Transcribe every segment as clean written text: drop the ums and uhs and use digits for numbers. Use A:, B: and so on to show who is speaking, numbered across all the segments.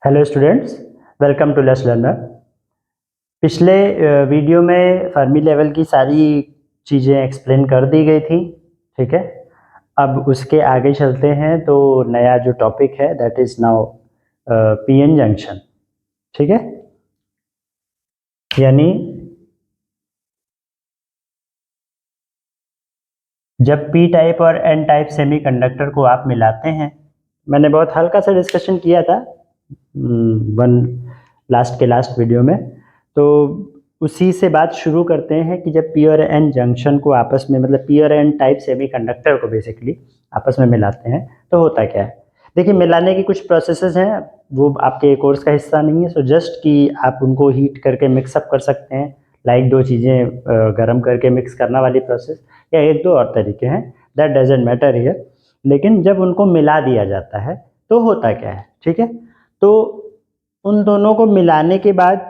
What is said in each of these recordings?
A: Hello students, welcome to let's learner. पिछले video में Fermi level की सारी चीज़ें एक्सप्लेन कर दी गई थी। ठीक है, अब उसके आगे चलते हैं तो नया जो टॉपिक है that is now PN junction. ठीक है, यानी जब पी टाइप और एन टाइप सेमीकंडक्टर को आप मिलाते हैं, मैंने बहुत हल्का सा डिस्कशन किया था लास्ट वीडियो में, तो उसी से बात शुरू करते हैं कि जब पी और एन जंक्शन को आपस में, मतलब पी और एन टाइप सेमीकंडक्टर को बेसिकली आपस में मिलाते हैं तो होता क्या है। देखिए, मिलाने की कुछ प्रोसेसेस हैं, वो आपके कोर्स का हिस्सा नहीं है, सो जस्ट कि आप उनको हीट करके मिक्सअप कर सकते हैं, लाइक दो चीज़ें गर्म करके मिक्स करना वाली प्रोसेस, या एक दो और तरीके हैं, दैट डजेंट मैटर हियर। लेकिन जब उनको मिला दिया जाता है तो होता क्या है, ठीक है। तो उन दोनों को मिलाने के बाद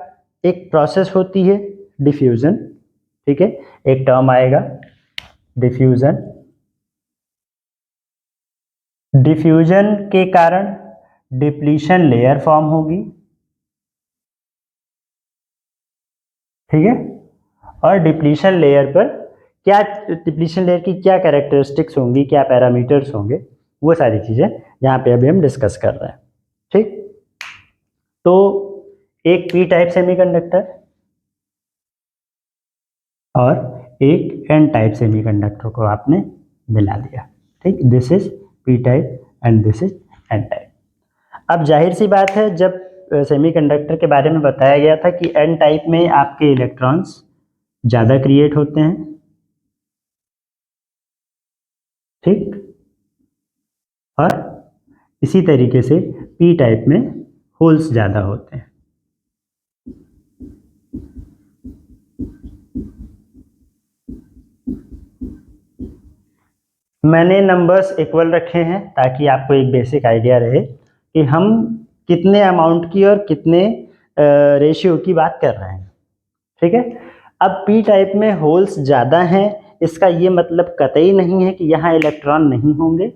A: एक प्रोसेस होती है डिफ्यूज़न। ठीक है, एक टर्म आएगा डिफ्यूज़न। डिफ्यूज़न के कारण डिप्लीशन लेयर फॉर्म होगी। ठीक है, और डिप्लीशन लेयर पर क्या, डिप्लीशन लेयर की क्या कैरेक्टरिस्टिक्स होंगी, क्या पैरामीटर्स होंगे, वो सारी चीज़ें यहाँ पे अभी हम डिस्कस कर रहे हैं। ठीक, तो एक पी टाइप सेमीकंडक्टर और एक एन टाइप सेमीकंडक्टर को आपने मिला दिया। ठीक, this is P type and this is an type. अब जाहिर सी बात है, जब सेमीकंडक्टर के बारे में बताया गया था कि एन टाइप में आपके इलेक्ट्रॉन्स ज़्यादा क्रिएट होते हैं। ठीक, और इसी तरीके से पी टाइप में होल्स ज़्यादा होते हैं। मैंने नंबर्स इक्वल रखे हैं ताकि आपको एक बेसिक आइडिया रहे कि हम कितने अमाउंट की और कितने रेशियो की बात कर रहे हैं। ठीक है, अब पी टाइप में होल्स ज़्यादा हैं, इसका ये मतलब कतई नहीं है कि यहाँ इलेक्ट्रॉन नहीं होंगे,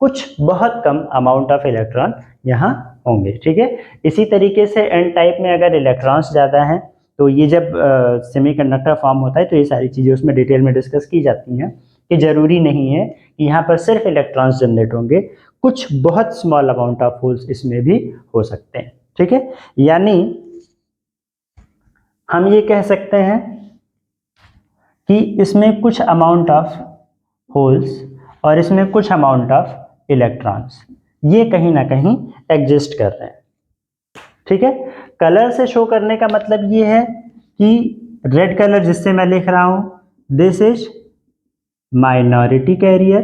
A: कुछ बहुत कम अमाउंट ऑफ इलेक्ट्रॉन यहाँ होंगे। ठीक है, इसी तरीके से एन टाइप में अगर इलेक्ट्रॉन्स ज़्यादा हैं तो ये जब सेमीकंडक्टर फॉर्म होता है तो ये सारी चीज़ें उसमें डिटेल में डिस्कस की जाती हैं कि ज़रूरी नहीं है कि यहाँ पर सिर्फ इलेक्ट्रॉन्स जनरेट होंगे, कुछ बहुत स्मॉल अमाउंट ऑफ होल्स इसमें भी हो सकते हैं। ठीक है, यानी हम ये कह सकते हैं कि इसमें कुछ अमाउंट ऑफ होल्स और इसमें कुछ अमाउंट ऑफ इलेक्ट्रॉन्स ये कहीं ना कहीं एग्जिस्ट कर रहे हैं। ठीक है, कलर से शो करने का मतलब ये है कि रेड कलर जिससे मैं लिख रहा हूं, this is minority carrier,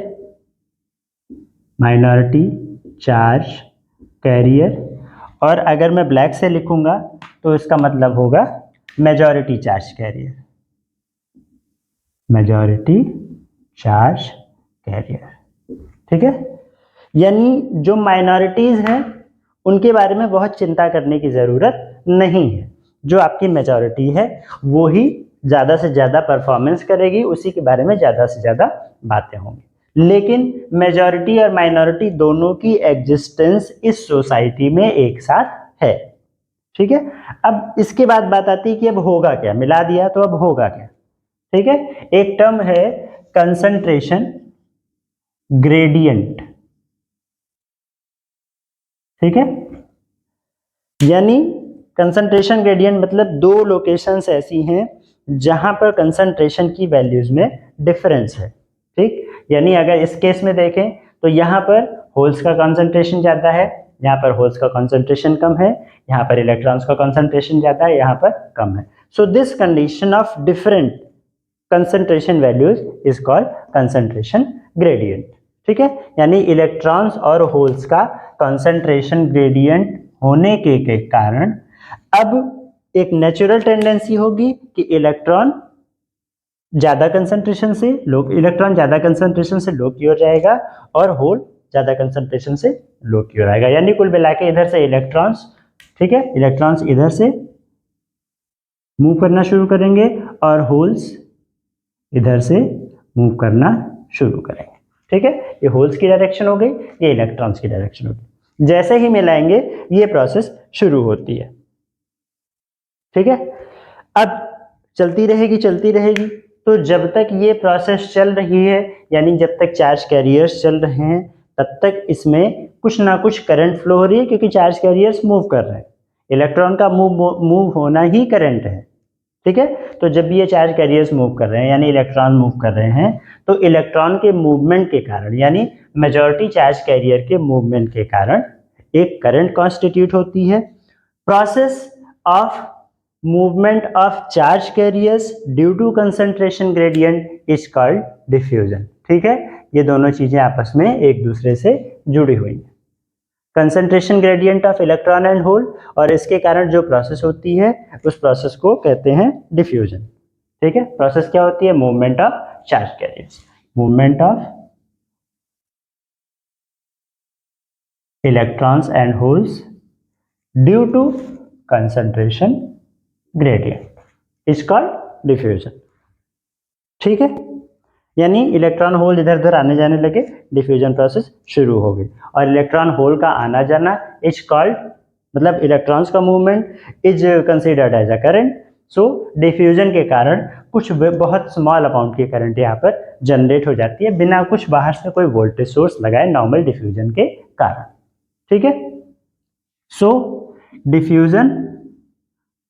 A: minority charge carrier, और अगर मैं ब्लैक से लिखूंगा तो इसका मतलब होगा majority charge carrier, majority charge carrier. ठीक है, यानी जो माइनॉरिटीज हैं उनके बारे में बहुत चिंता करने की ज़रूरत नहीं है, जो आपकी मेजॉरिटी है वो ही ज़्यादा से ज़्यादा परफॉर्मेंस करेगी, उसी के बारे में ज़्यादा से ज़्यादा बातें होंगी। लेकिन मेजॉरिटी और माइनॉरिटी दोनों की एग्जिस्टेंस इस सोसाइटी में एक साथ है। ठीक है, अब इसके बाद बात आती है कि अब होगा क्या, मिला दिया तो अब होगा क्या। ठीक है, एक टर्म है कंसंट्रेशन ग्रेडियंट। ठीक है, यानी कंसंट्रेशन ग्रेडियंट मतलब दो लोकेशंस ऐसी हैं जहां पर कंसंट्रेशन की वैल्यूज में डिफरेंस है। ठीक, यानी अगर इस केस में देखें तो यहाँ पर होल्स का कंसंट्रेशन ज़्यादा है, यहाँ पर होल्स का कंसंट्रेशन कम है, यहाँ पर इलेक्ट्रॉन्स का कंसंट्रेशन ज़्यादा है, यहाँ पर कम है। So this condition of different concentration values is called concentration gradient. ठीक है, यानी इलेक्ट्रॉन्स और होल्स का कंसंट्रेशन ग्रेडियंट होने के कारण अब एक नेचुरल टेंडेंसी होगी कि इलेक्ट्रॉन ज़्यादा कंसंट्रेशन से लो, इलेक्ट्रॉन ज़्यादा कंसंट्रेशन से लो की ओर जाएगा और होल ज़्यादा कंसंट्रेशन से लो की ओर आएगा। यानी कुल मिला के इधर से इलेक्ट्रॉन्स, ठीक है, इलेक्ट्रॉन्स इधर से मूव करना शुरू करेंगे और होल्स इधर से मूव करना शुरू करेंगे। ठीक है, ये होल्स की डायरेक्शन हो गई, ये इलेक्ट्रॉन्स की डायरेक्शन हो गई। जैसे ही मिलाएंगे ये प्रोसेस शुरू होती है। ठीक है, अब चलती रहेगी। तो जब तक ये प्रोसेस चल रही है, यानी जब तक चार्ज कैरियर्स चल रहे हैं, तब तक इसमें कुछ ना कुछ करंट फ्लो हो रही है, क्योंकि चार्ज कैरियर्स मूव कर रहे हैं। इलेक्ट्रॉन का मूव होना ही करंट है। ठीक है, तो जब भी ये चार्ज कैरियर्स मूव कर रहे हैं, यानी इलेक्ट्रॉन मूव कर रहे हैं, तो इलेक्ट्रॉन के मूवमेंट के कारण, यानी मेजॉरिटी चार्ज कैरियर के मूवमेंट के कारण एक करंट कॉन्स्टिट्यूट होती है। Process of movement of charge carriers due to concentration gradient is called diffusion। ठीक है, ये दोनों चीजें आपस में एक दूसरे से जुड़ी हुई हैं। Concentration gradient of electron and hole, और इसके कारण जो प्रोसेस होती है उस प्रोसेस को कहते हैं डिफ्यूजन। ठीक है, प्रोसेस क्या होती है? Movement of charge carriers, movement of electrons and holes due to concentration gradient is called diffusion. ठीक है, यानी इलेक्ट्रॉन होल इधर उधर आने जाने लगे, डिफ्यूजन प्रोसेस शुरू हो गई। और इलेक्ट्रॉन होल का आना जाना इज कॉल्ड, मतलब इलेक्ट्रॉन्स का movement is considered as a current. So diffusion के कारण कुछ बहुत स्मॉल अमाउंट की करंट यहाँ पर जनरेट हो जाती है, बिना कुछ बाहर से कोई वोल्टेज सोर्स लगाए, नॉर्मल डिफ्यूजन के कारण। ठीक है, सो डिफ्यूजन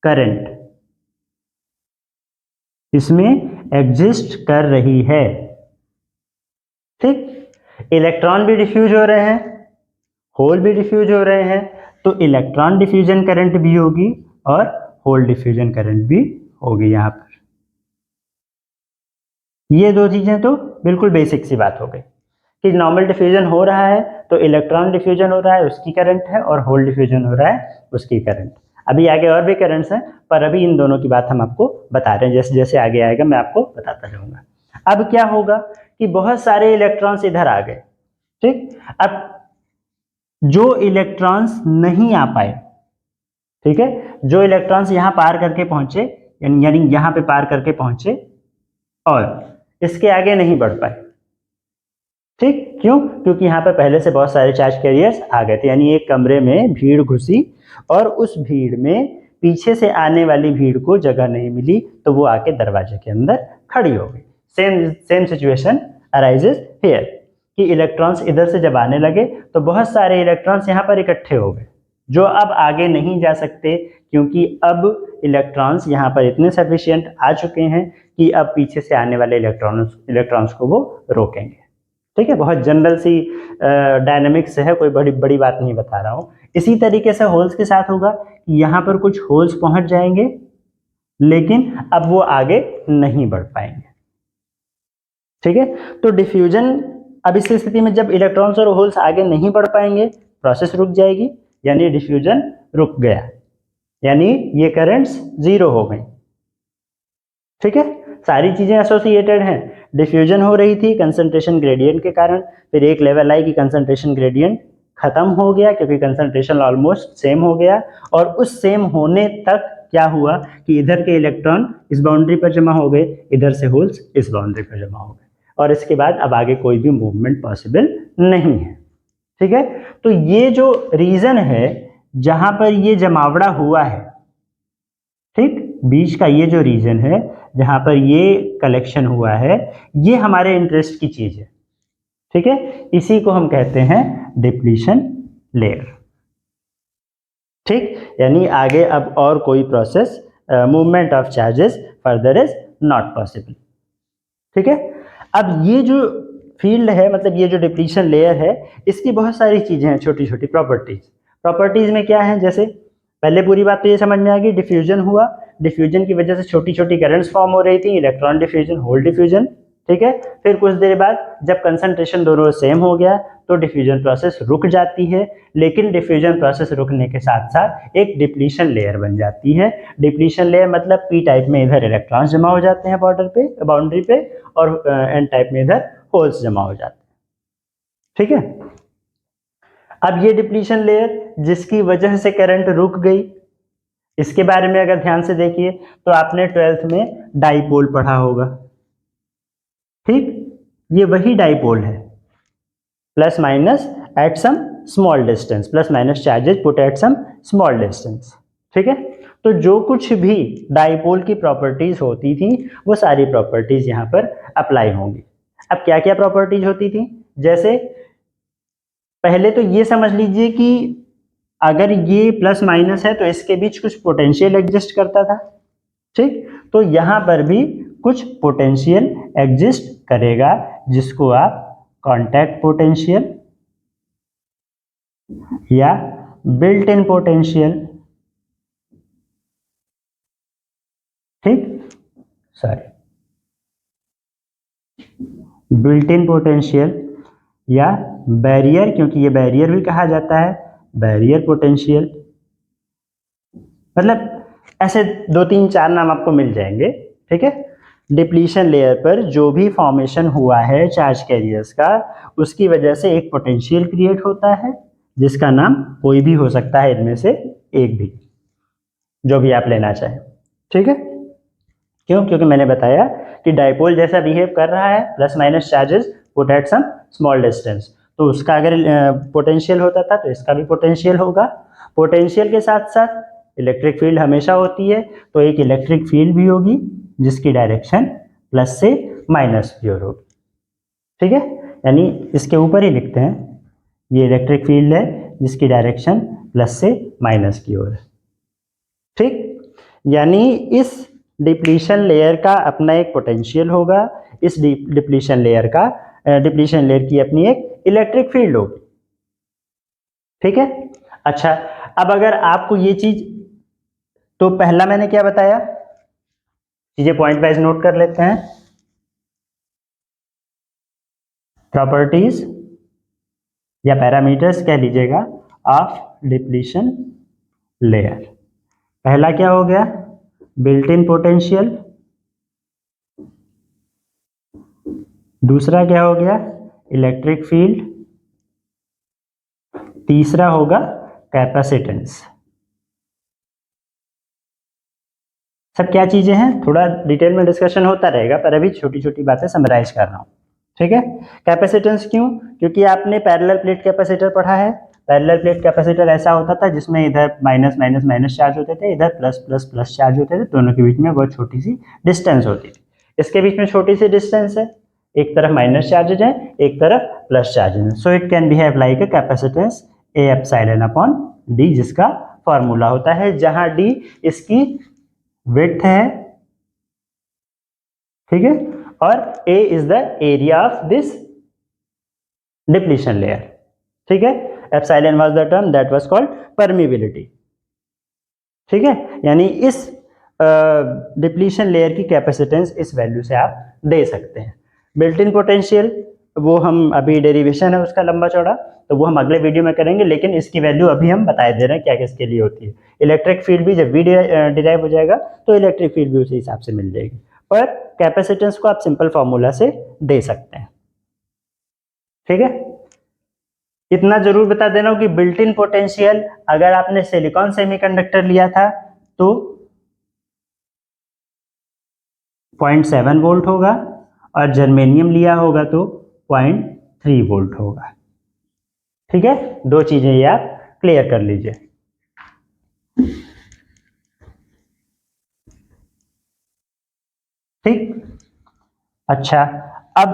A: करंट इसमें एग्जिस्ट कर रही है। ठीक, इलेक्ट्रॉन भी डिफ्यूज हो रहे हैं, होल भी डिफ्यूज हो रहे हैं, तो इलेक्ट्रॉन डिफ्यूजन करंट भी होगी और होल डिफ्यूजन करंट भी होगी। यहां पर ये दो चीजें तो बिल्कुल बेसिक सी बात हो गई कि नॉर्मल डिफ्यूजन हो रहा है तो इलेक्ट्रॉन डिफ्यूजन हो रहा है, उसकी करंट है, और होल डिफ्यूजन हो रहा है, उसकी करंट। अभी आगे और भी करंट्स हैं, पर अभी इन दोनों की बात हम आपको बता रहे हैं, जैसे जैसे आगे आएगा मैं आपको बताता रहूंगा। अब क्या होगा कि बहुत सारे इलेक्ट्रॉन्स इधर आ गए। ठीक, अब जो इलेक्ट्रॉन्स नहीं आ पाए, ठीक है, जो इलेक्ट्रॉन्स यहां पार करके पहुंचे, यानी यहां पे पार करके पहुंचे और इसके आगे नहीं बढ़ पाए। ठीक, क्यों? क्योंकि यहाँ पर पहले से बहुत सारे चार्ज कैरियर्स आ गए थे, यानी एक कमरे में भीड़ घुसी और उस भीड़ में पीछे से आने वाली भीड़ को जगह नहीं मिली, तो वो आके दरवाजे के अंदर खड़ी हो गई। सेम सिचुएशन अराइजेस हियर कि इलेक्ट्रॉन्स इधर से जब आने लगे तो बहुत सारे इलेक्ट्रॉन्स यहाँ पर इकट्ठे हो गए, जो अब आगे नहीं जा सकते, क्योंकि अब इलेक्ट्रॉन्स यहाँ पर इतने सफिशिएंट आ चुके हैं कि अब पीछे से आने वाले इलेक्ट्रॉन्स को वो रोकेंगे। ठीक है, बहुत जनरल सी डायनेमिक्स है, कोई बड़ी बात नहीं बता रहा हूँ। इसी तरीके से होल्स के साथ होगा, यहाँ पर कुछ होल्स पहुंच जाएंगे लेकिन अब वो आगे नहीं बढ़ पाएंगे। ठीक है, तो डिफ्यूजन, अब इस स्थिति में जब इलेक्ट्रॉन्स और होल्स आगे नहीं बढ़ पाएंगे, प्रोसेस रुक जाएगी, यानी डिफ्यूजन रुक गया, यानी ये करंट्स जीरो हो गई। ठीक है, सारी चीजें एसोसिएटेड हैं। डिफ्यूजन हो रही थी कंसंट्रेशन ग्रेडियंट के कारण, फिर एक लेवल आई कि कंसंट्रेशन ग्रेडियंट खत्म हो गया क्योंकि कंसंट्रेशन ऑलमोस्ट सेम हो गया, और उस सेम होने तक क्या हुआ कि इधर के इलेक्ट्रॉन इस बाउंड्री पर जमा हो गए, इधर से होल्स इस बाउंड्री पर जमा हो गए, और इसके बाद अब आगे कोई भी मूवमेंट पॉसिबल नहीं है। ठीक है, तो ये जो रीजन है जहां पर ये जमावड़ा हुआ है, ठीक, बीच का ये जो रीजन है जहां पर ये कलेक्शन हुआ है, ये हमारे इंटरेस्ट की चीज है। ठीक है, इसी को हम कहते हैं डिप्लीशन लेयर। ठीक, यानी आगे अब और कोई process, movement of charges further is not possible. ठीक है, अब ये जो फील्ड है, मतलब ये जो डिप्लीशन लेयर है, इसकी बहुत सारी चीजें हैं, छोटी छोटी प्रॉपर्टीज में क्या है, जैसे पहले पूरी बात तो ये समझ में आ गई, डिफ्यूजन हुआ, डिफ्यूजन की वजह से छोटी छोटी करंट्स फॉर्म हो रही थी, इलेक्ट्रॉन डिफ्यूजन, होल डिफ्यूजन। ठीक है, फिर कुछ देर बाद जब कंसंट्रेशन दोनों सेम हो गया तो डिफ्यूजन प्रोसेस रुक जाती है, लेकिन डिफ्यूजन प्रोसेस रुकने के साथ साथ एक डिप्लीशन लेयर बन जाती है। डिप्लीशन लेयर मतलब पी टाइप में इधर इलेक्ट्रॉन्स जमा हो जाते हैं बॉर्डर पे, बाउंड्री पे, और एन टाइप में इधर होल्स जमा हो जाते हैं। ठीक है, अब ये डिप्लीशन लेयर जिसकी वजह से करंट रुक गई, इसके बारे में अगर ध्यान से देखिए तो आपने 12th में डाइपोल पढ़ा होगा। ठीक, ये वही डाइपोल है, plus minus at some small distance, plus minus charges put at some small distance. ठीक है, तो जो कुछ भी डाइपोल की प्रॉपर्टीज होती थी वो सारी प्रॉपर्टीज यहाँ पर अप्लाई होंगी। अब क्या क्या प्रॉपर्टीज होती थी, जैसे पहले तो ये समझ लीजिए कि अगर ये प्लस माइनस है तो इसके बीच कुछ पोटेंशियल एग्जिस्ट करता था। ठीक, तो यहां पर भी कुछ पोटेंशियल एग्जिस्ट करेगा जिसको आप कॉन्टैक्ट पोटेंशियल या बिल्ट इन पोटेंशियल, ठीक, सॉरी, बिल्ट इन पोटेंशियल या बैरियर, क्योंकि ये बैरियर भी कहा जाता है, बैरियर पोटेंशियल, मतलब ऐसे 2 3 4 नाम आपको मिल जाएंगे। ठीक है, डिप्लीशन लेयर पर जो भी फॉर्मेशन हुआ है चार्ज कैरियर्स का, उसकी वजह से एक पोटेंशियल क्रिएट होता है जिसका नाम कोई भी हो सकता है इनमें से एक भी, जो भी आप लेना चाहें। ठीक है, क्यों, क्योंकि मैंने बताया कि डाइपोल जैसा बिहेव कर रहा है, plus minus charges put at some small distance, तो उसका अगर पोटेंशियल होता था तो इसका भी पोटेंशियल होगा। पोटेंशियल के साथ साथ इलेक्ट्रिक फील्ड हमेशा होती है, तो एक इलेक्ट्रिक फील्ड भी होगी जिसकी डायरेक्शन प्लस से माइनस की ओर होगी। ठीक है, यानी इसके ऊपर ही लिखते हैं, ये इलेक्ट्रिक फील्ड है जिसकी डायरेक्शन प्लस से माइनस की ओर है। ठीक, यानी इस डिप्लीशन लेयर का अपना एक पोटेंशियल होगा, इस डिप्लीशन लेयर की अपनी एक इलेक्ट्रिक फील्ड होगी। ठीक है, अच्छा, अब अगर आपको ये चीज, तो पहला मैंने क्या बताया, चीजें पॉइंट वाइज नोट कर लेते हैं। प्रॉपर्टीज या पैरामीटर्स कह लीजिएगा ऑफ डिप्लीशन लेयर। पहला क्या हो गया, बिल्ट इन पोटेंशियल, दूसरा क्या हो गया, इलेक्ट्रिक फील्ड, तीसरा होगा कैपेसिटेंस। सब क्या चीजें हैं, थोड़ा डिटेल में डिस्कशन होता रहेगा, पर अभी छोटी छोटी बातें समराइज कर रहा हूं। ठीक है, कैपेसिटेंस क्यों, क्योंकि आपने पैरेलल प्लेट कैपेसिटर पढ़ा है। पैरेलल प्लेट कैपेसिटर ऐसा होता था जिसमें इधर माइनस माइनस माइनस चार्ज होते थे, इधर प्लस प्लस प्लस चार्ज होते थे, दोनों के बीच में बहुत छोटी सी डिस्टेंस होती थी। इसके बीच में छोटी सी डिस्टेंस है, एक तरफ माइनस चार्जेज है, एक तरफ प्लस चार्जेज है, so it can behave like a capacitance A epsilon upon D, जिसका फॉर्मूला होता है, जहां डी इसकी विड्थ है, ठीक है, और A is the area of this depletion layer. ठीक है, epsilon was the term that was called permeability. ठीक है, यानी इस डिप्लीशन लेयर की कैपेसिटेंस इस वैल्यू से आप दे सकते हैं। बिल्ट इन पोटेंशियल, वो हम अभी डेरिवेशन है उसका लंबा चौड़ा, तो वो हम अगले वीडियो में करेंगे, लेकिन इसकी वैल्यू अभी हम बता दे रहे हैं क्या किसके लिए होती है। इलेक्ट्रिक फील्ड भी जब भी डिराइव हो जाएगा तो इलेक्ट्रिक फील्ड भी उसी हिसाब से मिल जाएगी, पर कैपेसिटेंस को आप सिंपल फॉर्मूला से दे सकते हैं। ठीक है, इतना जरूर बता देना कि बिल्ट इन पोटेंशियल अगर आपने सिलिकॉन सेमीकंडक्टर लिया था तो 0.7 वोल्ट होगा, और जर्मेनियम लिया होगा तो 0.3 वोल्ट होगा। ठीक है, दो चीजें ये आप क्लियर कर लीजिए। ठीक, अच्छा, अब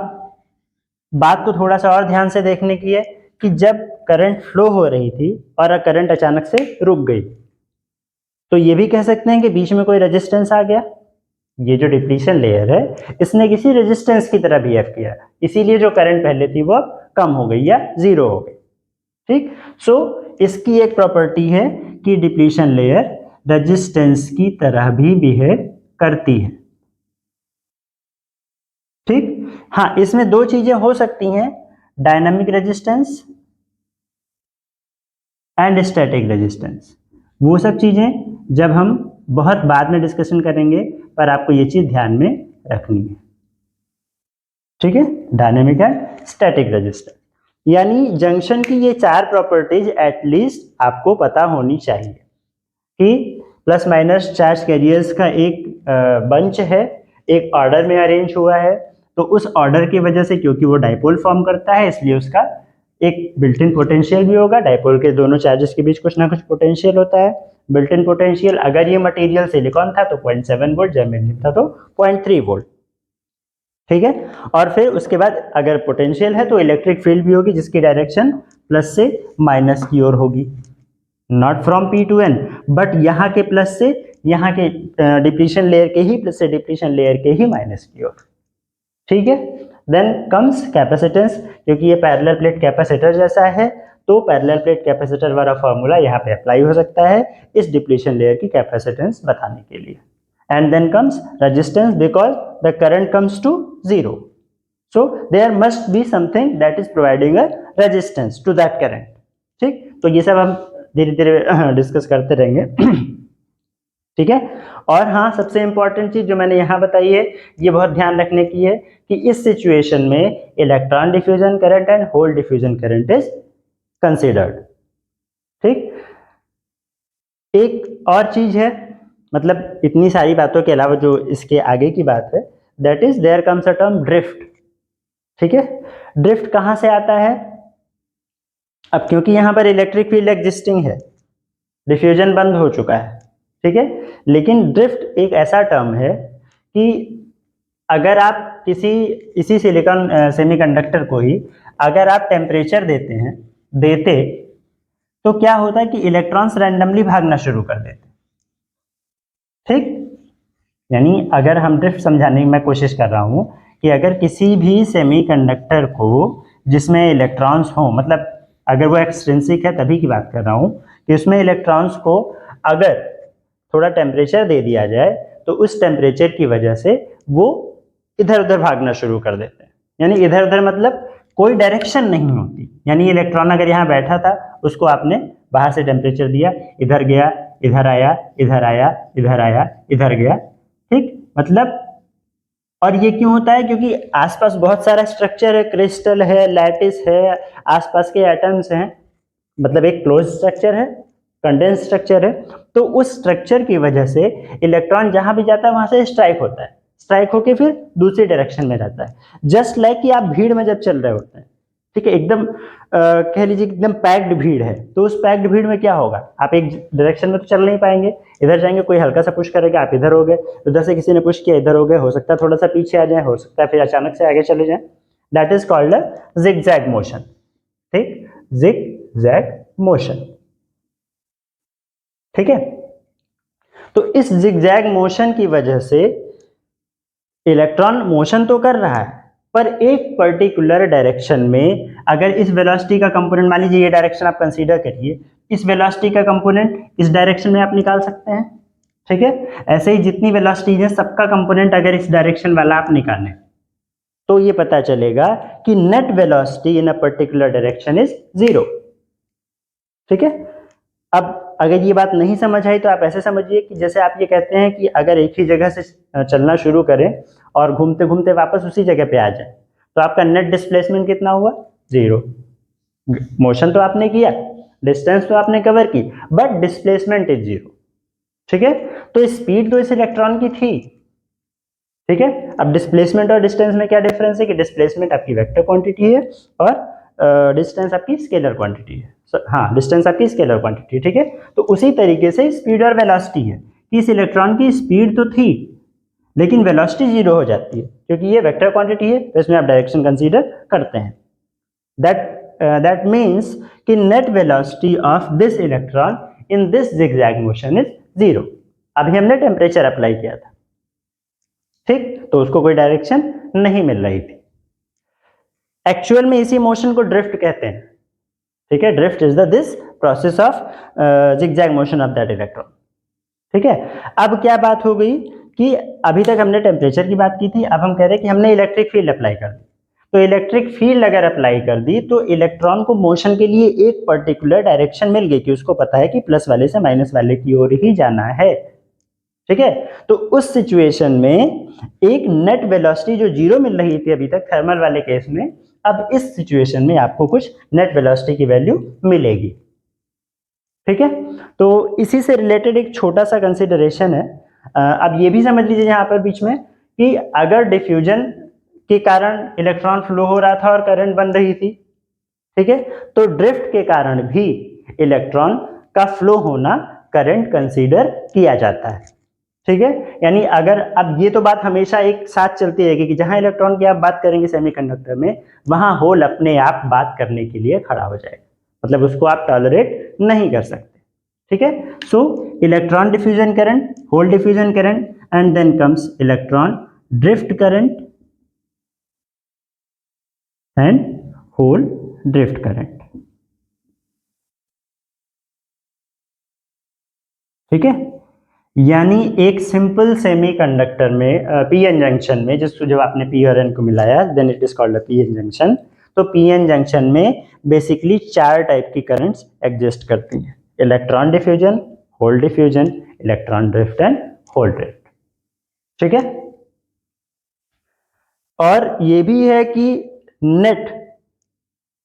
A: बात को थोड़ा सा और ध्यान से देखने की है कि जब करंट फ्लो हो रही थी और करंट अचानक से रुक गई, तो ये भी कह सकते हैं कि बीच में कोई रेजिस्टेंस आ गया। ये जो डिप्लीशन लेयर है इसने किसी रेजिस्टेंस की तरह बिहेव किया, इसीलिए जो करंट पहले थी वो कम हो गई या जीरो हो गई। ठीक, सो इसकी एक प्रॉपर्टी है कि डिप्लीशन लेयर रेजिस्टेंस की तरह भी बिहेव करती है। ठीक, हाँ, इसमें दो चीजें हो सकती हैं, dynamic resistance and static resistance. वो सब चीजें जब हम बहुत बाद में डिस्कशन करेंगे, पर आपको ये चीज ध्यान में रखनी है। ठीक है, डायनामिक एंड स्टैटिक रेजिस्टेंस, यानी जंक्शन की ये 4 प्रॉपर्टीज एटलीस्ट आपको पता होनी चाहिए कि प्लस माइनस चार्ज कैरियर्स का एक बंच है, एक ऑर्डर में अरेंज हुआ है, तो उस ऑर्डर की वजह से, क्योंकि वो डाइपोल फॉर्म करता है, इसलिए उसका एक बिल्ट इन पोटेंशियल भी होगा, डायपोल के दोनों चार्जेस के बीच कुछ ना कुछ पोटेंशियल होता है। बिल्ट इन पोटेंशियल, अगर ये मटेरियल सिलिकॉन था तो 0.7 वोल्ट, जर्मेनियम था तो 0.3 वोल्ट, ठीक है। और फिर उसके बाद अगर पोटेंशियल है तो इलेक्ट्रिक फील्ड भी होगी जिसकी डायरेक्शन प्लस से माइनस की ओर होगी, not from P to N, but यहाँ के प्लस से यहाँ के डिप्लीशन लेयर के ही प्लस से डिप्लीशन लेयर के ही माइनस की ओर, ठीक है। देन कम्स कैपेसिटेंस, क्योंकि ये पैरेलल प्लेट कैपेसिटर जैसा है तो पैरेलल प्लेट कैपेसिटर वाला फॉर्मूला यहाँ पे अप्लाई हो सकता है इस डिप्लीशन लेयर की कैपेसिटेंस बताने के लिए। And then comes resistance, because the current comes to zero, so there must be something that is providing a resistance to that current, ठीक। तो ये सब हम धीरे धीरे डिस्कस करते रहेंगे, ठीक है। और हाँ, सबसे इंपॉर्टेंट चीज जो मैंने यहाँ बताई है, ये बहुत ध्यान रखने की है कि इस सिचुएशन में electron diffusion current and hole diffusion current is considered, ठीक। एक और चीज है, मतलब इतनी सारी बातों के अलावा जो इसके आगे की बात है, that is there comes a term drift, ठीक है। ड्रिफ्ट कहां से आता है? अब क्योंकि यहां पर इलेक्ट्रिक फील्ड एग्जिस्टिंग है, डिफ्यूजन बंद हो चुका है, ठीक है, लेकिन ड्रिफ्ट एक ऐसा टर्म है कि अगर आप इसी सिलिकॉन सेमीकंडक्टर को ही अगर आप टेम्परेचर देते तो क्या होता है कि इलेक्ट्रॉन्स रैंडमली भागना शुरू कर देते, ठीक। यानी अगर हम ड्रिफ्ट समझाने की मैं कोशिश कर रहा हूं कि अगर किसी भी सेमीकंडक्टर को जिसमें इलेक्ट्रॉन्स हो, मतलब अगर वो एक्सट्रिंसिक है तभी की बात कर रहा हूं कि उसमें इलेक्ट्रॉन्स को अगर थोड़ा टेम्परेचर दे दिया जाए तो उस टेम्परेचर की वजह से वो इधर उधर भागना शुरू कर देते हैं। यानी इधर उधर मतलब कोई डायरेक्शन नहीं होती, यानी इलेक्ट्रॉन अगर यहाँ बैठा था उसको आपने बाहर से टेम्परेचर दिया, इधर गया, इधर आया, इधर आया, इधर आया, इधर गया, ठीक। मतलब और ये क्यों होता है? क्योंकि आसपास बहुत सारा स्ट्रक्चर है, क्रिस्टल है, लैटिस है, आसपास के एटम्स हैं, मतलब एक क्लोज स्ट्रक्चर है, कंडेंस स्ट्रक्चर है, तो उस स्ट्रक्चर की वजह से इलेक्ट्रॉन जहां भी जाता है वहां से स्ट्राइक होता है, स्ट्राइक होके फिर दूसरी डायरेक्शन में जाता है। जस्ट लाइक कि आप भीड़ में जब चल रहे होते हैं, ठीक है, एकदम कह लीजिए एकदम पैक्ड भीड़ है, तो उस पैक्ड भीड़ में क्या होगा, आप एक डायरेक्शन में तो चल नहीं पाएंगे, इधर जाएंगे, कोई हल्का सा पुश करेगा आप इधर हो गए, उधर से किसी ने पुश किया इधर हो गए, हो सकता है थोड़ा सा पीछे आ जाए, हो सकता है फिर अचानक से आगे चले जाए, that is called a zigzag motion, ठीक, जिगजैग मोशन, ठीक है। तो इस जिगजैग मोशन की वजह से इलेक्ट्रॉन मोशन तो कर रहा है पर एक पर्टिकुलर डायरेक्शन में, अगर इस वेलोसिटी का कंपोनेंट, मान लीजिए ये डायरेक्शन आप कंसीडर करिए, इस वेलोसिटी का कंपोनेंट इस डायरेक्शन में आप निकाल सकते हैं, ठीक है। ऐसे ही जितनी वेलोसिटी है सबका कंपोनेंट अगर इस डायरेक्शन वाला आप निकालें तो ये पता चलेगा कि net velocity in a particular direction is 0, ठीक है। अब अगर ये बात नहीं समझ आई तो आप ऐसे समझिए कि जैसे आप ये कहते हैं कि अगर एक ही जगह से चलना शुरू करें और घूमते घूमते वापस उसी जगह पे आ जाए तो आपका नेट डिस्प्लेसमेंट कितना हुआ? 0। मोशन तो आपने किया, डिस्टेंस तो आपने कवर की, बट डिस्प्लेसमेंट इज 0, ठीक है। तो स्पीड तो इस इलेक्ट्रॉन की थी, ठीक है। अब डिस्प्लेसमेंट और डिस्टेंस में क्या डिफरेंस है कि डिस्प्लेसमेंट आपकी वेक्टर क्वांटिटी है और डिस्टेंस आपकी स्केलर क्वांटिटी है, हाँ, डिस्टेंस आपकी स्केलर क्वांटिटी है, ठीक है। तो उसी तरीके से स्पीड और वेलोसिटी है कि इस इलेक्ट्रॉन की स्पीड तो थी लेकिन वेलोसिटी 0 हो जाती है क्योंकि ये वेक्टर क्वांटिटी है, तो इसमें आप डायरेक्शन कंसीडर करते हैं। दैट मीन्स कि net velocity of this electron in this zigzag motion is 0। अभी हमने टेम्परेचर अप्लाई किया था, ठीक, तो उसको कोई डायरेक्शन नहीं मिल रही थी। एक्चुअल में इसी मोशन को ड्रिफ्ट कहते हैं, ठीक है। Drift is the this process of zigzag motion of that electron, ठीक है। अब क्या बात हो गई कि अभी तक हमने टेम्परेचर की बात की थी, अब हम कह रहे हैं कि हमने इलेक्ट्रिक फील्ड अप्लाई कर दी, तो इलेक्ट्रिक फील्ड अगर अप्लाई कर दी तो इलेक्ट्रॉन को मोशन के लिए एक पर्टिकुलर डायरेक्शन मिल गई कि उसको पता है कि प्लस वाले से माइनस वाले की ओर ही जाना है, ठीक है। तो उस सिचुएशन में एक नेट वेलोसिटी जो 0 मिल रही थी अभी तक थर्मल वाले केस में, अब इस सिचुएशन में आपको कुछ नेट वेलोसिटी की वैल्यू मिलेगी, ठीक है। तो इसी से रिलेटेड एक छोटा सा कंसिडरेशन है, अब ये भी समझ लीजिए यहाँ पर बीच में कि अगर डिफ्यूजन के कारण इलेक्ट्रॉन फ्लो हो रहा था और करंट बन रही थी, ठीक है। तो ड्रिफ्ट के कारण भी इलेक्ट्रॉन का फ्लो होना करंट कंसीडर किया जाता है, ठीक है। यानी अगर अब ये तो बात हमेशा एक साथ चलती रहेगी कि जहां इलेक्ट्रॉन की आप बात करेंगे सेमीकंडक्टर में, वहां होल अपने आप बात करने के लिए खड़ा हो जाएगा, मतलब उसको आप टॉलरेट नहीं कर सकते, ठीक है। So electron diffusion current, hole diffusion current, and then comes electron drift current and hole drift current, ठीक है। यानी एक सिंपल सेमीकंडक्टर में पीएन जंक्शन में जिसको जब आपने पी और एन को मिलाया then it is called a PN junction. तो पीएन जंक्शन में बेसिकली 4 टाइप की करंट्स एग्जिस्ट करती हैं, electron diffusion, hole diffusion, electron drift and hole drift, ठीक है। और ये भी है कि net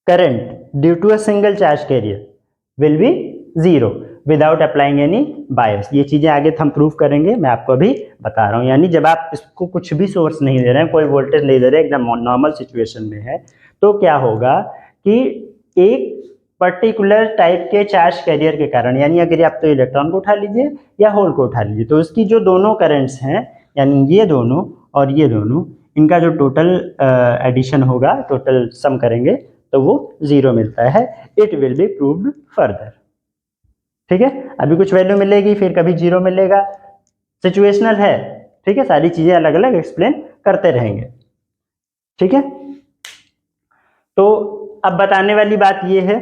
A: current due to a single charge carrier will be zero without applying any bias. ये चीजें आगे हम प्रूव करेंगे, मैं आपको अभी बता रहा हूं। यानी जब आप इसको कुछ भी सोर्स नहीं दे रहे हैं, कोई वोल्टेज नहीं दे रहे, एकदम नॉर्मल सिचुएशन में है, तो क्या होगा कि एक पर्टिकुलर टाइप के चार्ज कैरियर के कारण, यानी अगर आप तो इलेक्ट्रॉन को उठा लीजिए या होल को उठा लीजिए, तो उसकी जो दोनों करंट्स हैं, यानी ये दोनों और ये दोनों, इनका जो टोटल एडिशन होगा, टोटल सम करेंगे तो वो जीरो मिलता है। It will be proved further, ठीक है। अभी कुछ वैल्यू मिलेगी, फिर कभी जीरो मिलेगा, सिचुएशनल है, ठीक है। सारी चीजें अलग अलग एक्सप्लेन करते रहेंगे, ठीक है। तो अब बताने वाली बात ये है,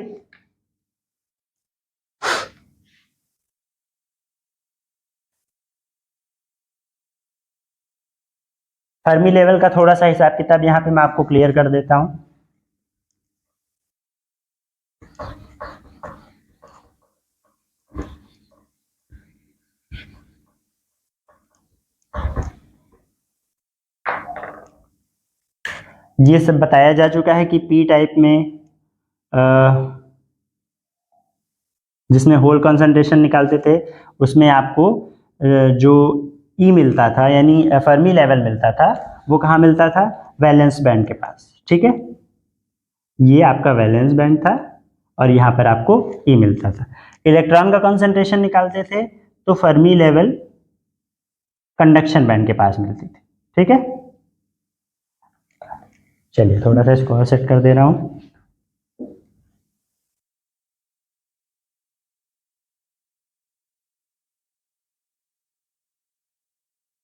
A: फर्मी लेवल का थोड़ा सा हिसाब किताब यहां पे मैं आपको क्लियर कर देता हूं। ये सब बताया जा चुका है कि पी टाइप में जिसमें होल कंसंट्रेशन निकालते थे, उसमें आपको जो ई मिलता था, यानी फर्मी लेवल मिलता था, वो कहाँ मिलता था? वैलेंस बैंड के पास, ठीक है। ये आपका वैलेंस बैंड था और यहाँ पर आपको ई मिलता था। इलेक्ट्रॉन का कंसंट्रेशन निकालते थे तो फर्मी लेवल कंडक्शन बैंड के पास मिलती थी, ठीक है। चलिए थोड़ा सा इसको और सेट कर दे रहा हूं।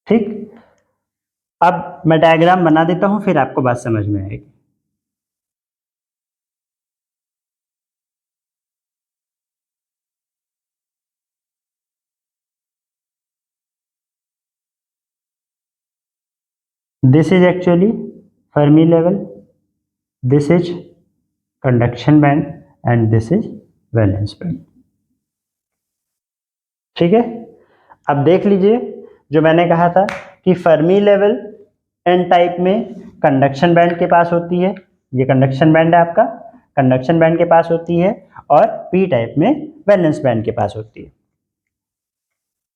A: ठीक, अब मैं डायग्राम बना देता हूं, फिर आपको बात समझ में आएगी। This is actually Fermi level, this is conduction band and this is valence band, ठीक है। अब देख लीजिए, जो मैंने कहा था कि फर्मी लेवल एन टाइप में कंडक्शन बैंड के पास होती है, ये कंडक्शन बैंड है आपका, कंडक्शन बैंड के पास होती है, और पी टाइप में वैलेंस बैंड के पास होती है,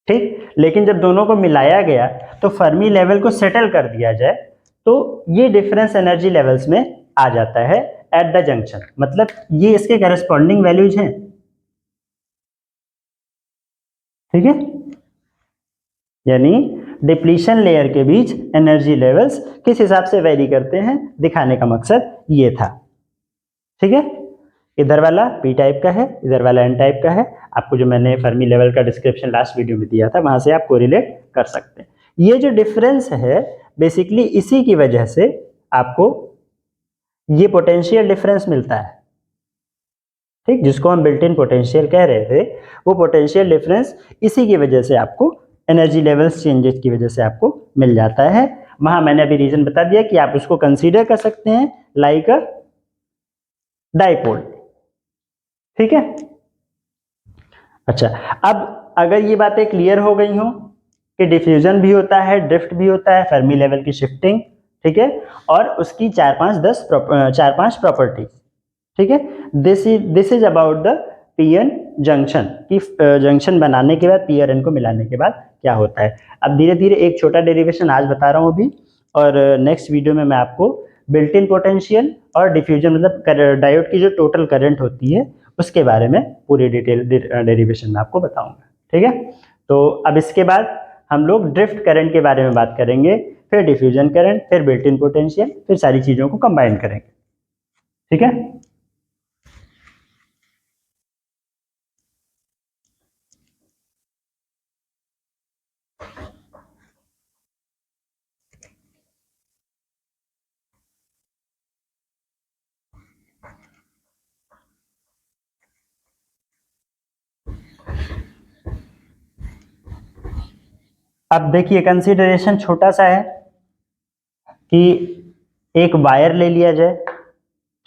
A: ठीक। लेकिन जब दोनों को मिलाया गया तो फर्मी लेवल को सेटल कर दिया जाए तो ये डिफरेंस एनर्जी लेवल्स में आ जाता है एट द जंक्शन, मतलब ये इसके करस्पॉन्डिंग वैल्यूज हैं, ठीक है। यानी डिप्लीशन लेयर के बीच एनर्जी लेवल्स किस हिसाब से वेरी करते हैं, दिखाने का मकसद ये था, ठीक है। इधर वाला पी टाइप का है, इधर वाला एन टाइप का है। आपको जो मैंने फर्मी लेवल का डिस्क्रिप्शन लास्ट वीडियो में दिया था, वहां से आप कोरिलेट कर सकते हैं। ये जो डिफरेंस है बेसिकली इसी की वजह से आपको ये पोटेंशियल डिफरेंस मिलता है, ठीक, जिसको हम बिल्ट इन पोटेंशियल कह रहे थे। वो पोटेंशियल डिफरेंस इसी की वजह से आपको एनर्जी लेवल्स चेंजेस की वजह से आपको मिल जाता है। वहां मैंने अभी रीजन बता दिया कि आप उसको कंसीडर कर सकते हैं लाइक अ डाइपोल, ठीक है। अच्छा, अब अगर ये बातें क्लियर हो गई हो कि डिफ्यूजन भी होता है, ड्रिफ्ट भी होता है, फर्मी लेवल की शिफ्टिंग, ठीक है, और उसकी 4-5 प्रॉपर्टीज, ठीक है। This is about the PN junction की जंक्शन बनाने के बाद पी और एन को मिलाने के बाद क्या होता है। अब धीरे धीरे एक छोटा डेरिवेशन आज बता रहा हूँ अभी, और नेक्स्ट वीडियो में मैं आपको बिल्ट इन पोटेंशियल और डिफ्यूजन मतलब डायोड की जो टोटल करंट होती है उसके बारे में पूरी डिटेल डेरिवेशन में आपको बताऊंगा। ठीक है, तो अब इसके बाद हम लोग ड्रिफ्ट करंट के बारे में बात करेंगे, फिर डिफ्यूजन करंट, फिर बिल्ट इन पोटेंशियल, फिर सारी चीजों को कंबाइन करेंगे। ठीक है, अब देखिए कंसीडरेशन छोटा सा है कि एक वायर ले लिया जाए।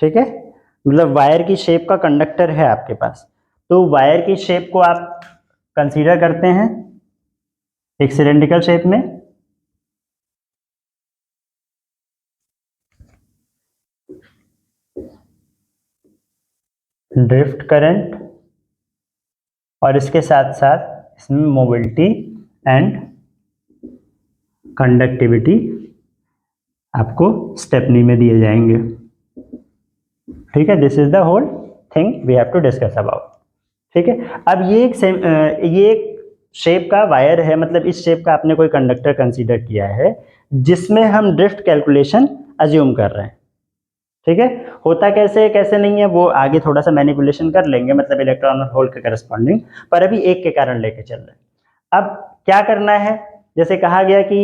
A: ठीक है, मतलब वायर की शेप का कंडक्टर है आपके पास, तो वायर की शेप को आप कंसीडर करते हैं एक सिलेंड्रिकल शेप में। ड्रिफ्ट करंट और इसके साथ साथ इसमें मोबिलिटी एंड कंडक्टिविटी आपको स्टेपनी में दिए जाएंगे। ठीक है, this is the whole thing we have to discuss about. ठीक है, अब ये एक शेप का वायर है, मतलब इस शेप का आपने कोई कंडक्टर कंसीडर किया है जिसमें हम ड्रिफ्ट कैलकुलेशन अज्यूम कर रहे हैं। ठीक है, होता कैसे है कैसे नहीं है वो आगे थोड़ा सा मैनिपुलेशन कर लेंगे, मतलब इलेक्ट्रॉन और होल के करस्पॉन्डिंग, पर अभी एक के कारण लेके चल रहे हैं। अब क्या करना है, जैसे कहा गया कि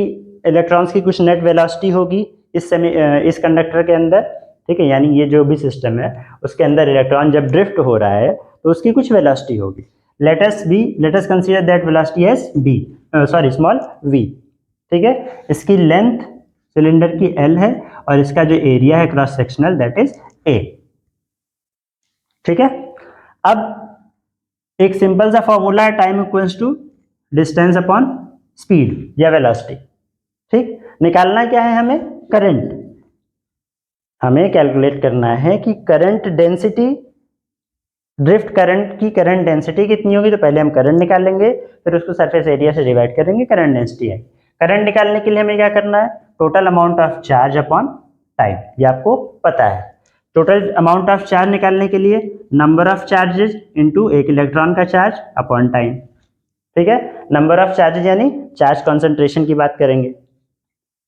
A: इलेक्ट्रॉन्स की कुछ नेट वेलोसिटी होगी इस कंडक्टर के अंदर। ठीक है, यानी ये जो भी सिस्टम है उसके अंदर इलेक्ट्रॉन जब ड्रिफ्ट हो रहा है तो उसकी कुछ वेलोसिटी होगी। Let us consider that velocity as B, sorry small v। ठीक है, इसकी लेंथ सिलेंडर की l है और इसका जो एरिया है cross sectional that is a। ठीक है, अब एक सिंपल सा फॉर्मूला है, time equals to distance upon speed या वेलोसिटी। ठीक, निकालना क्या है हमें, करंट। हमें कैलकुलेट करना है कि करंट डेंसिटी, ड्रिफ्ट करंट की करंट डेंसिटी कितनी होगी। तो पहले हम करंट निकालेंगे, फिर उसको सरफेस एरिया से डिवाइड करेंगे, करंट डेंसिटी है। करंट निकालने के लिए हमें क्या करना है, total amount of charge upon time, ये आपको पता है। टोटल अमाउंट ऑफ चार्ज निकालने के लिए नंबर ऑफ चार्जेस इनटू एक इलेक्ट्रॉन का चार्ज अपॉन टाइम। ठीक है, नंबर ऑफ चार्जेस यानी चार्ज कॉन्सेंट्रेशन की बात करेंगे,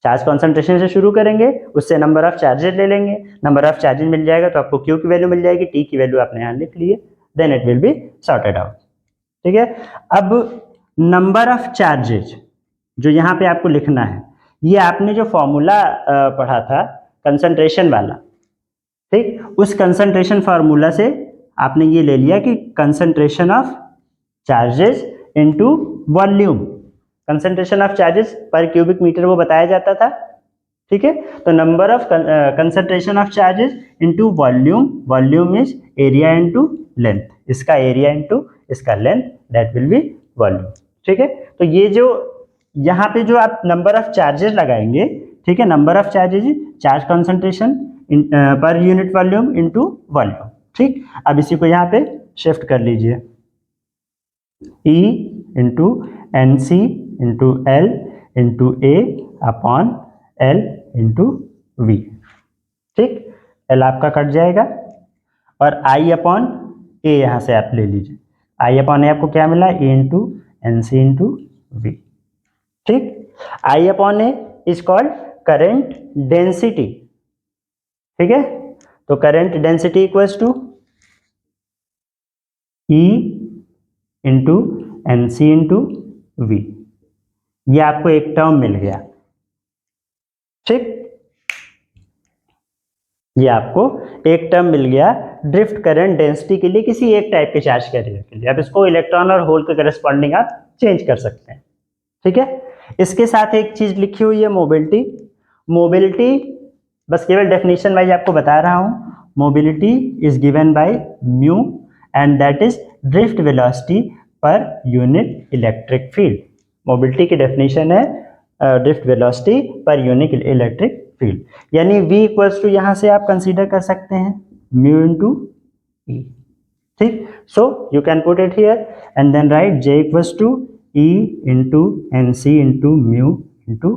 A: चार्ज कॉन्सेंट्रेशन से शुरू करेंगे, उससे नंबर ऑफ चार्जेस ले लेंगे, नंबर ऑफ चार्जेस मिल जाएगा तो आपको क्यू की वैल्यू मिल जाएगी, टी की वैल्यू आपने यहाँ लिख ली है, then it will be sorted out. ठीक है, अब नंबर ऑफ चार्जेज जो यहाँ पे आपको लिखना है, ये आपने जो फॉर्मूला पढ़ा था कंसंट्रेशन वाला, ठीक, उस कंसंट्रेशन फार्मूला से आपने ये ले लिया कि concentration of charges into volume, concentration of charges पर क्यूबिक मीटर वो बताया जाता था। ठीक है, तो number of concentration of charges into volume, volume is area into length, इसका एरिया इनटू इसका length that will be volume. ठीक है, तो ये जो यहाँ पे जो आप नंबर ऑफ चार्जेस लगाएंगे, ठीक है, number of charges charge concentration per unit volume into volume. ठीक, अब इसी को यहाँ पे शिफ्ट कर लीजिए, E into N C into L into A upon L into V. ठीक, एल आपका कट जाएगा और आई अपॉन ए यहाँ से आप ले लीजिए, आई अपॉन ए आपको क्या मिला, A into N C into V. ठीक, I upon A is called current density. ठीक है, तो current density equals to E into N C into V, ये आपको एक टर्म मिल गया। ठीक, ये आपको एक टर्म मिल गया ड्रिफ्ट करंट डेंसिटी के लिए किसी एक टाइप के चार्ज कैरियर के लिए। अब इसको इलेक्ट्रॉन और होल के करस्पॉन्डिंग आप चेंज कर सकते हैं। ठीक है, इसके साथ एक चीज लिखी हुई है मोबिलिटी। मोबिलिटी बस केवल डेफिनेशन वाइज आपको बता रहा हूं, mobility is given by mu and that is drift velocity पर यूनिट इलेक्ट्रिक फील्ड। मोबिलिटी की डेफिनेशन है ड्रिफ्ट वेलोसिटी पर यूनिट इलेक्ट्रिक फील्ड, यानी v इक्वल्स टू यहां से आप कंसीडर कर सकते हैं म्यू इंटू ई। ठीक, so you can put it here and then write j equals to e into N C into mu into.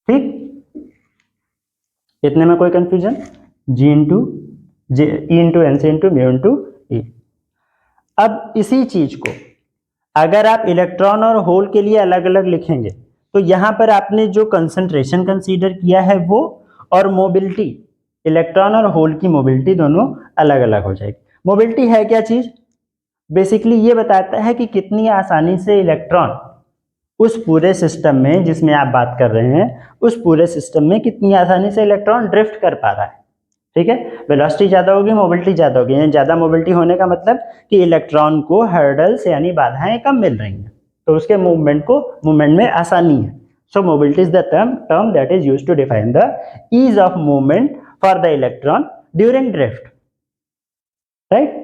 A: ठीक, इतने में कोई कंफ्यूजन? जी into J, E into N C into mu into ई। अब इसी चीज को अगर आप इलेक्ट्रॉन और होल के लिए अलग अलग लिखेंगे तो यहां पर आपने जो कंसंट्रेशन कंसीडर किया है वो, और मोबिलिटी, इलेक्ट्रॉन और होल की मोबिलिटी दोनों अलग अलग हो जाएगी। मोबिलिटी है क्या चीज? बेसिकली ये बताता है कि कितनी आसानी से इलेक्ट्रॉन उस पूरे सिस्टम में जिसमें आप बात कर रहे हैं, उस पूरे सिस्टम में कितनी आसानी से इलेक्ट्रॉन ड्रिफ्ट कर पा रहा है। ठीक है, वेलोसिटी ज्यादा होगी, मोबिलिटी ज्यादा होगी। यानी ज्यादा मोबिलिटी होने का मतलब कि इलेक्ट्रॉन को हर्डल्स यानी बाधाएं कम मिल रही हैं, तो उसके मूवमेंट में आसानी है। So mobility is the term that is used to define the ease of movement for the electron during drift. Right,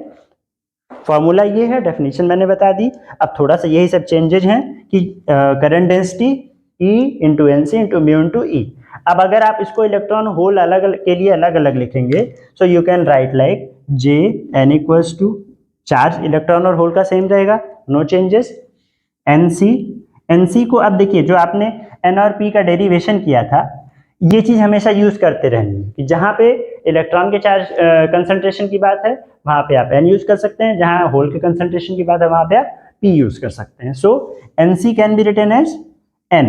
A: formula ये है, डेफिनेशन मैंने बता दी। अब थोड़ा सा यही सब चेंजेज हैं कि current density E into N C into mu into ई। अब अगर आप इसको इलेक्ट्रॉन होल अलग अलग के लिए अलग अलग लिखेंगे, so you can write like J N equals to, charge electron और होल का सेम रहेगा, नो चेंजेस, एन सी को अब देखिए जो आपने एन और पी का डेरिवेशन किया था, ये चीज हमेशा यूज करते रहनी है कि जहां पे इलेक्ट्रॉन के चार्ज कंसंट्रेशन की बात है वहां पे आप एन यूज कर सकते हैं, जहां होल के कंसंट्रेशन की बात है वहां पे आप पी यूज कर सकते हैं। So n c can be written as n,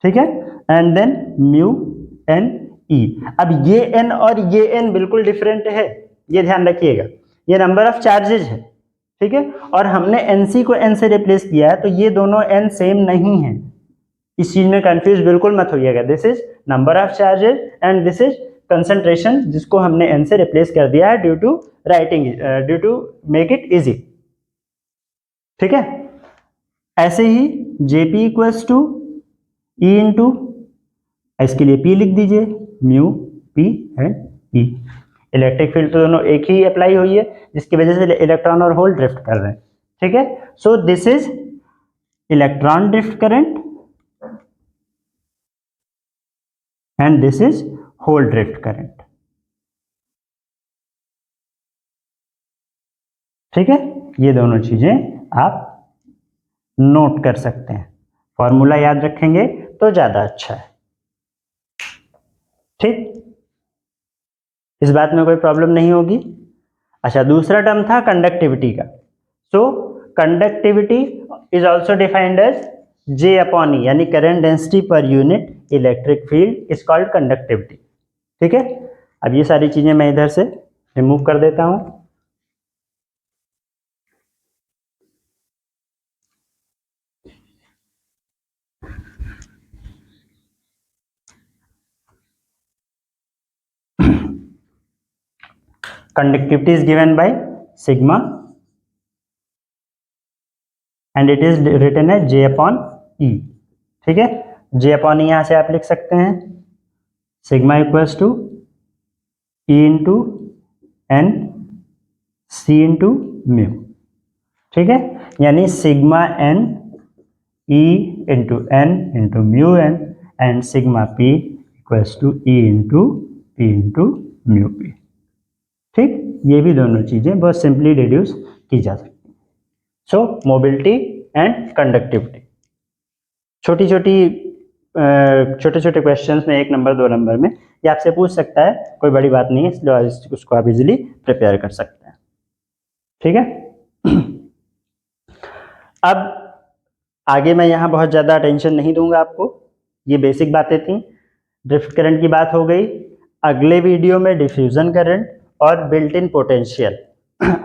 A: ठीक है, and then mu n e. अब ये एन और ये एन बिल्कुल डिफरेंट है, ये ध्यान रखिएगा, ये नंबर ऑफ चार्जेज है, ठीक है, और हमने एनसी को एन से रिप्लेस किया है, तो ये दोनों एन सेम नहीं है, इस चीज में कंफ्यूज बिल्कुल मत होइएगा। This is number of charges and this is concentration, जिसको हमने एन से रिप्लेस कर दिया है due to writing, due to make it easy, ठीक है। ऐसे ही J P equals to E into, इसके लिए पी लिख दीजिए, mu p and e. Electric field तो दोनों एक ही अप्लाई हुई है जिसकी वजह से इलेक्ट्रॉन और होल ड्रिफ्ट कर रहे हैं, ठीक है। So this is electron drift current and this is hole drift current, ठीक है। ये दोनों चीजें आप नोट कर सकते हैं, फॉर्मूला याद रखेंगे तो ज्यादा अच्छा है, ठीक, इस बात में कोई प्रॉब्लम नहीं होगी। अच्छा, दूसरा टर्म था कंडक्टिविटी का। So conductivity is also defined as J upon E, यानी current density per unit electric field is called conductivity, ठीक है। अब ये सारी चीजें मैं इधर से रिमूव कर देता हूं। conductivity is given by sigma and it is written as J upon E, ठीक है। J upon E यहां से आप लिख सकते हैं sigma equals to E into N C into mu, ठीक है, यानी sigma N E into N into mu N and sigma P equals to E into P into mu P, ठीक। ये भी दोनों चीजें बहुत सिंपली रिड्यूस की जा सकती हैं। सो मोबिलिटी एंड कंडक्टिविटी, छोटे छोटे क्वेश्चंस में 1 नंबर 2 नंबर में ये आपसे पूछ सकता है, कोई बड़ी बात नहीं है, इसलिए उसको आप इजीली प्रिपेयर कर सकते हैं, ठीक है। अब आगे मैं यहाँ बहुत ज़्यादा अटेंशन नहीं दूंगा आपको, ये बेसिक बातें थी। ड्रिफ्ट करंट की बात हो गई, अगले वीडियो में डिफ्यूजन करंट और बिल्ट इन पोटेंशियल।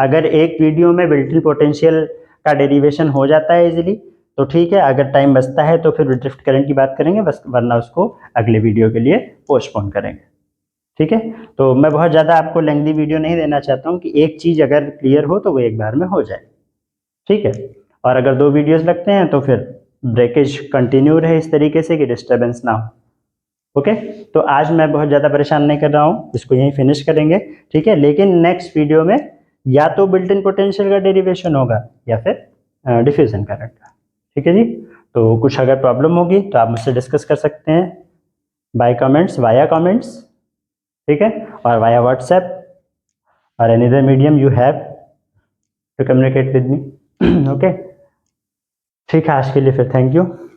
A: अगर एक वीडियो में बिल्ट इन पोटेंशियल का डेरिवेशन हो जाता है इजीली तो ठीक है, अगर टाइम बचता है तो फिर ड्रिफ्ट करंट की बात करेंगे, बस वरना उसको अगले वीडियो के लिए पोस्टपोन करेंगे, ठीक है। तो मैं बहुत ज़्यादा आपको लेंथी वीडियो नहीं देना चाहता हूँ कि एक चीज़ अगर क्लियर हो तो वो एक बार में हो जाए, ठीक है। और अगर 2 वीडियोस लगते हैं तो फिर ब्रेकेज कंटिन्यू रहे इस तरीके से कि डिस्टर्बेंस ना हो, ओके। तो आज मैं बहुत ज़्यादा परेशान नहीं कर रहा हूँ, इसको यहीं फिनिश करेंगे, ठीक है। लेकिन नेक्स्ट वीडियो में या तो बिल्ट इन पोटेंशियल का डेरिवेशन होगा या फिर डिफ्यूजन करंट का, ठीक है जी। तो कुछ अगर प्रॉब्लम होगी तो आप मुझसे डिस्कस कर सकते हैं बाय कमेंट्स, वाया कमेंट्स, ठीक है, और वाया व्हाट्सएप और any other medium you have to communicate with me, okay. ठीक है, आज के लिए फिर थैंक यू।